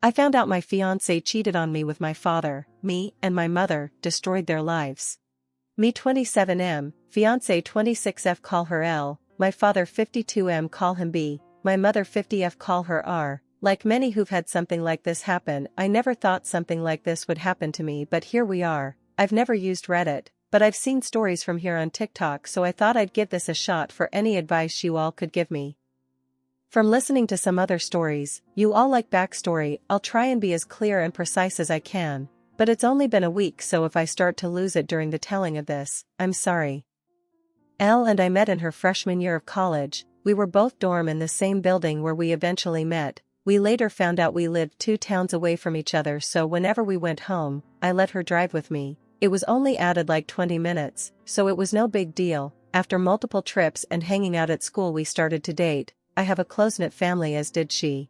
I found out my fiancé cheated on me with my father. Me and my mother destroyed their lives. Me 27M, fiancé 26F, call her L, my father 52M, call him B, my mother 50F, call her R. Like many who've had something like this happen, I never thought something like this would happen to me, but here we are. I've never used Reddit, but I've seen stories from here on TikTok, so I thought I'd give this a shot for any advice you all could give me. From listening to some other stories, you all like backstory. I'll try and be as clear and precise as I can, but it's only been a week, so if I start to lose it during the telling of this, I'm sorry. Elle and I met in her freshman year of college. We were both dorm in the same building where we eventually met. We later found out we lived 2 towns away from each other, so whenever we went home, I let her drive with me. It was only added like 20 minutes, so it was no big deal. After multiple trips and hanging out at school, we started to date. I have a close-knit family, as did she.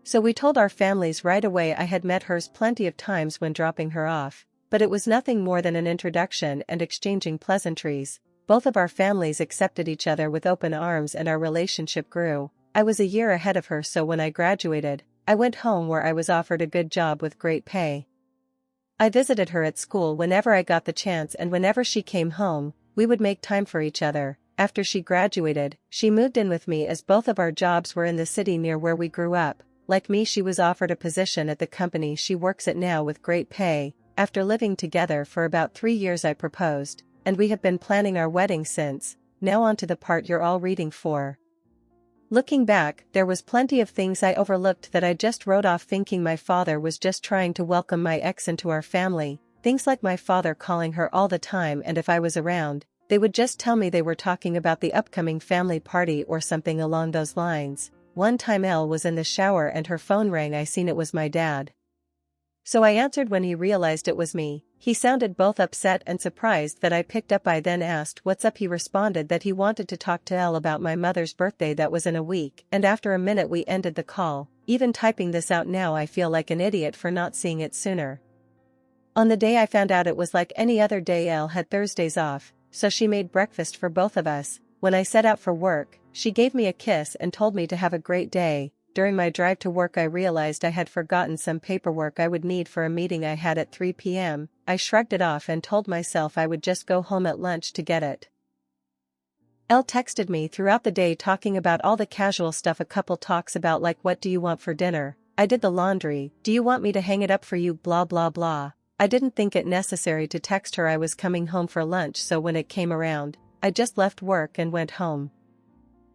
So we told our families right away. I had met hers plenty of times when dropping her off, but it was nothing more than an introduction and exchanging pleasantries. Both of our families accepted each other with open arms and our relationship grew. I was a year ahead of her, so when I graduated, I went home where I was offered a good job with great pay. I visited her at school whenever I got the chance, and whenever she came home, we would make time for each other. After she graduated, she moved in with me as both of our jobs were in the city near where we grew up. Like me, she was offered a position at the company she works at now with great pay. After living together for about 3 years, I proposed, and we have been planning our wedding since. Now on to the part you're all reading for. Looking back, there was plenty of things I overlooked that I just wrote off, thinking my father was just trying to welcome my ex into our family. Things like my father calling her all the time, and if I was around, they would just tell me they were talking about the upcoming family party or something along those lines. One time Elle was in the shower and her phone rang. I seen it was my dad. So I answered. When he realized it was me, he sounded both upset and surprised that I picked up. I then asked what's up. He responded that he wanted to talk to Elle about my mother's birthday that was in a week, and after a minute we ended the call. Even typing this out now, I feel like an idiot for not seeing it sooner. On the day I found out, it was like any other day. Elle had Thursdays off, so she made breakfast for both of us. When I set out for work, she gave me a kiss and told me to have a great day. During my drive to work, I realized I had forgotten some paperwork I would need for a meeting I had at 3 p.m. I shrugged it off and told myself I would just go home at lunch to get it. Elle texted me throughout the day talking about all the casual stuff a couple talks about, like what do you want for dinner? I did the laundry. Do you want me to hang it up for you? Blah blah blah. I didn't think it necessary to text her I was coming home for lunch, so when it came around, I just left work and went home.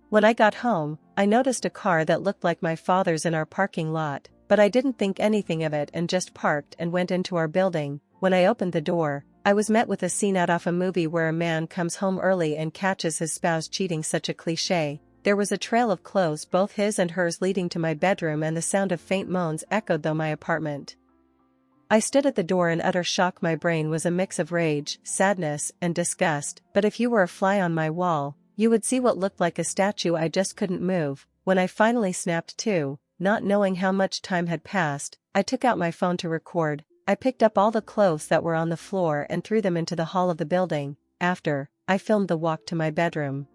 When I got home, I noticed a car that looked like my father's in our parking lot, but I didn't think anything of it and just parked and went into our building. When I opened the door, I was met with a scene out of a movie where a man comes home early and catches his spouse cheating. Such a cliché. There was a trail of clothes, both his and hers, leading to my bedroom, and the sound of faint moans echoed through my apartment. I stood at the door in utter shock. My brain was a mix of rage, sadness, and disgust, but if you were a fly on my wall, you would see what looked like a statue. I just couldn't move. When I finally snapped to, not knowing how much time had passed, I took out my phone to record. I picked up all the clothes that were on the floor and threw them into the hall of the building. After, I filmed the walk to my bedroom.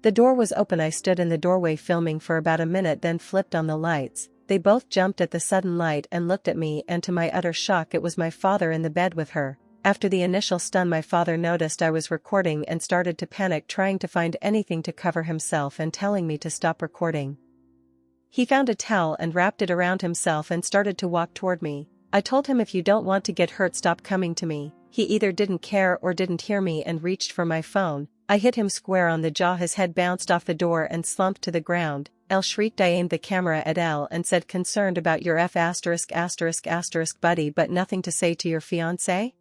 The door was open. I stood in the doorway filming for about a minute, then flipped on the lights. They both jumped at the sudden light and looked at me, and to my utter shock, it was my father in the bed with her. After the initial stun, my father noticed I was recording and started to panic, trying to find anything to cover himself and telling me to stop recording. He found a towel and wrapped it around himself and started to walk toward me. I told him, if you don't want to get hurt, stop coming to me. He either didn't care or didn't hear me and reached for my phone. I hit him square on the jaw. His head bounced off the door and slumped to the ground. Elle shrieked. I aimed the camera at Elle and said, concerned about your buddy, but nothing to say to your fiancé?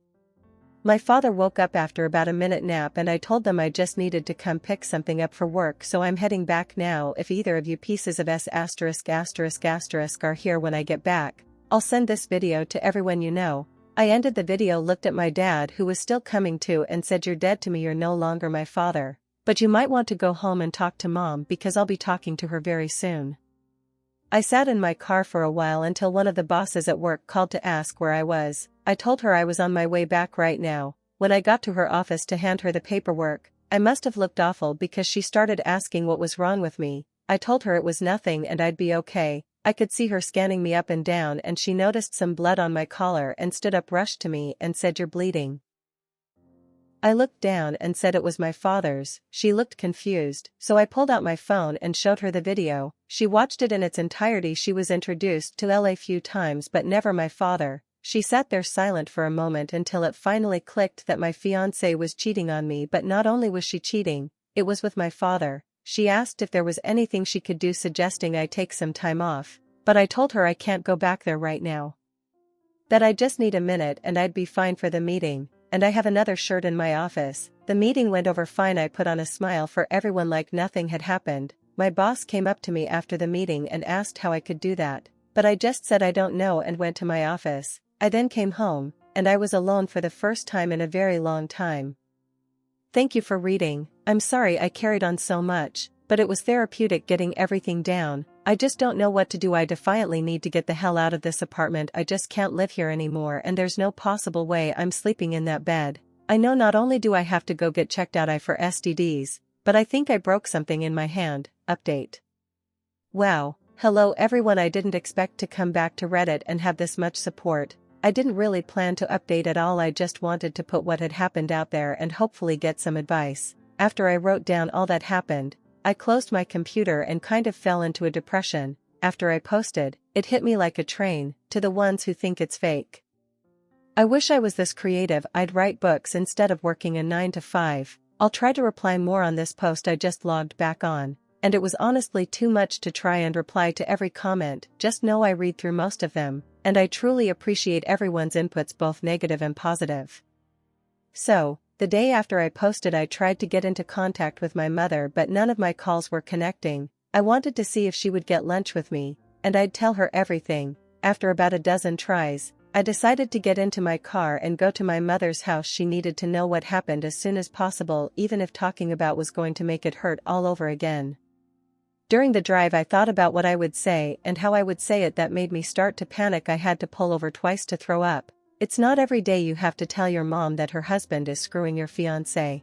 My father woke up after about a minute nap, and I told them I just needed to come pick something up for work, so I'm heading back now. If either of you pieces of are here when I get back, I'll send this video to everyone you know. I ended the video, looked at my dad, who was still coming to, and said, you're dead to me. You're no longer my father. But you might want to go home and talk to Mom, because I'll be talking to her very soon. I sat in my car for a while until one of the bosses at work called to ask where I was. I told her I was on my way back right now. When I got to her office to hand her the paperwork, I must have looked awful because she started asking what was wrong with me. I told her it was nothing and I'd be okay. I could see her scanning me up and down, and she noticed some blood on my collar and stood up, rushed to me and said, "You're bleeding." I looked down and said it was my father's. She looked confused, so I pulled out my phone and showed her the video. She watched it in its entirety. She was introduced to Elle a few times but never my father. She sat there silent for a moment until it finally clicked that my fiancé was cheating on me, but not only was she cheating, it was with my father. She asked if there was anything she could do, suggesting I take some time off, but I told her I can't go back there right now. That I just need a minute and I'd be fine for the meeting. And I have another shirt in my office. The meeting went over fine. I put on a smile for everyone like nothing had happened. My boss came up to me after the meeting and asked how I could do that, but I just said I don't know and went to my office. I then came home, and I was alone for the first time in a very long time. Thank you for reading. I'm sorry I carried on so much, but it was therapeutic getting everything down. I just don't know what to do. I defiantly need to get the hell out of this apartment. I just can't live here anymore, and there's no possible way I'm sleeping in that bed. I know not only do I have to go get checked out for STDs, but I think I broke something in my hand. Update. Wow. Hello everyone. I didn't expect to come back to Reddit and have this much support. I didn't really plan to update at all. I just wanted to put what had happened out there and hopefully get some advice. After I wrote down all that happened, I closed my computer and kind of fell into a depression. After I posted, it hit me like a train. To the ones who think it's fake, I wish I was this creative. I'd write books instead of working a 9 to 5. I'll try to reply more on this post. I just logged back on, and it was honestly too much to try and reply to every comment. Just know I read through most of them, and I truly appreciate everyone's inputs, both negative and positive. So, the day after I posted, I tried to get into contact with my mother, but none of my calls were connecting. I wanted to see if she would get lunch with me, and I'd tell her everything. After about a dozen tries, I decided to get into my car and go to my mother's house. She needed to know what happened as soon as possible, even if talking about was going to make it hurt all over again. During the drive, I thought about what I would say and how I would say it. That made me start to panic. I had to pull over twice to throw up. It's not every day you have to tell your mom that her husband is screwing your fiancé.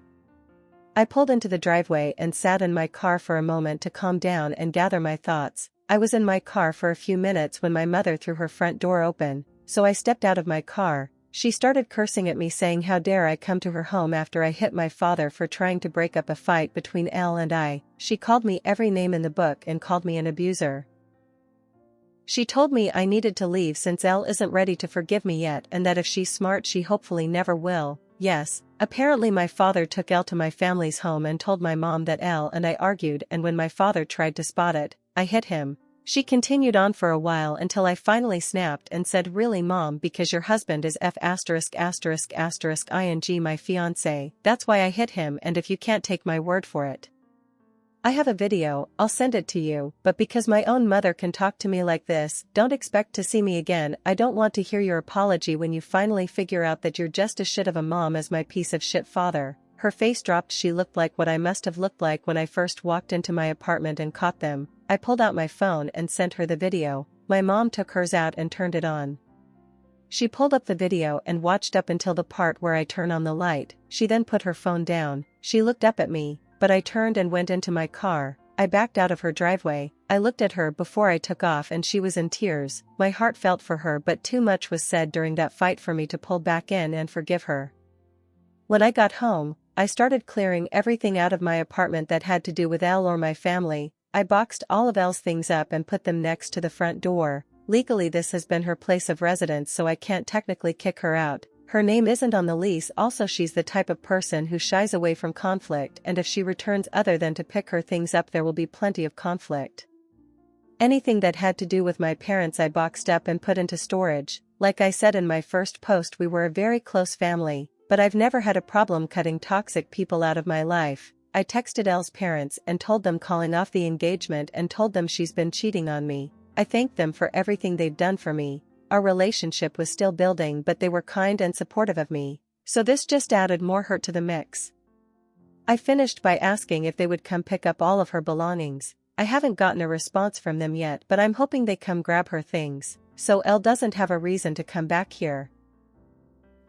I pulled into the driveway and sat in my car for a moment to calm down and gather my thoughts. I was in my car for a few minutes when my mother threw her front door open, so I stepped out of my car. She started cursing at me, saying how dare I come to her home after I hit my father for trying to break up a fight between Elle and I. She called me every name in the book and called me an abuser. She told me I needed to leave since Elle isn't ready to forgive me yet, and that if she's smart she hopefully never will. Yes, apparently my father took Elle to my family's home and told my mom that Elle and I argued, and when my father tried to spot it, I hit him. She continued on for a while until I finally snapped and said, "Really, Mom, because your husband is ing my fiancé, that's why I hit him, and if you can't take my word for it, I have a video, I'll send it to you, but because my own mother can talk to me like this, don't expect to see me again. I don't want to hear your apology when you finally figure out that you're just as shit of a mom as my piece of shit father." Her face dropped. She looked like what I must have looked like when I first walked into my apartment and caught them. I pulled out my phone and sent her the video. My mom took hers out and turned it on. She pulled up the video and watched up until the part where I turn on the light. She then put her phone down. She looked up at me, but I turned and went into my car. I backed out of her driveway. I looked at her before I took off and she was in tears. My heart felt for her, but too much was said during that fight for me to pull back in and forgive her. When I got home, I started clearing everything out of my apartment that had to do with Elle or my family. I boxed all of Elle's things up and put them next to the front door. Legally this has been her place of residence, so I can't technically kick her out. Her name isn't on the lease. Also, she's the type of person who shies away from conflict, and if she returns other than to pick her things up, there will be plenty of conflict. Anything that had to do with my parents I boxed up and put into storage. Like I said in my first post, we were a very close family, but I've never had a problem cutting toxic people out of my life. I texted Elle's parents and told them calling off the engagement and told them she's been cheating on me. I thanked them for everything they've done for me. Our relationship was still building, but they were kind and supportive of me, so this just added more hurt to the mix. I finished by asking if they would come pick up all of her belongings. I haven't gotten a response from them yet, but I'm hoping they come grab her things, so Elle doesn't have a reason to come back here.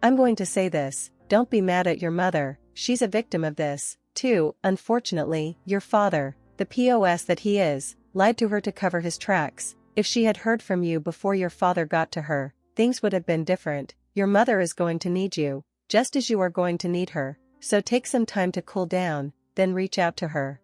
I'm going to say this, don't be mad at your mother, she's a victim of this, too. Unfortunately, your father, the POS that he is, lied to her to cover his tracks. If she had heard from you before your father got to her, things would have been different. Your mother is going to need you, just as you are going to need her, so take some time to cool down, then reach out to her.